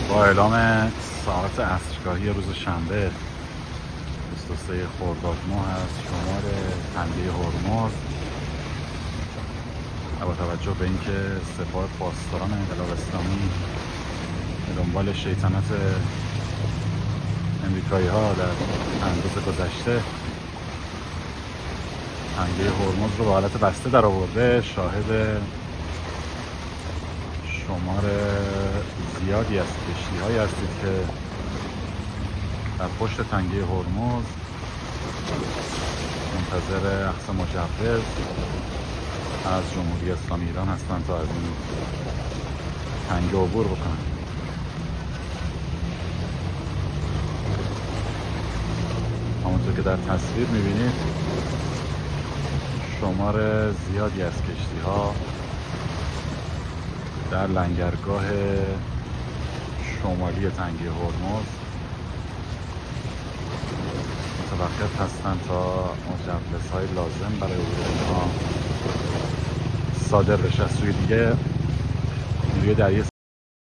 با اعلام ساعت عصرگاهی روز شنبه 23 خرداد ماه از شمار تنگه هرمز و با توجه به اینکه سپاه پاسداران انقلاب اسلامی به دنبال شیطنت امریکایی ها در چند روز گذشته تنگه هرمز رو به حالت بسته در آورده، شاهد شمار زیادی از کشتی هایی هستید که در پشت تنگه هرمز منتظر اخذ مجوز از جمهوری اسلامی ایران هستند تا از این تنگه عبور بکنند. همونطور که در تصویر میبینید شمار زیادی از کشتی ها در لنگرگاه شمالی تنگه هرمز متوقف هستند تا مجوزهای لازم برای عبور اینها صادر بشه. از سوی دیگه نیروی دریایی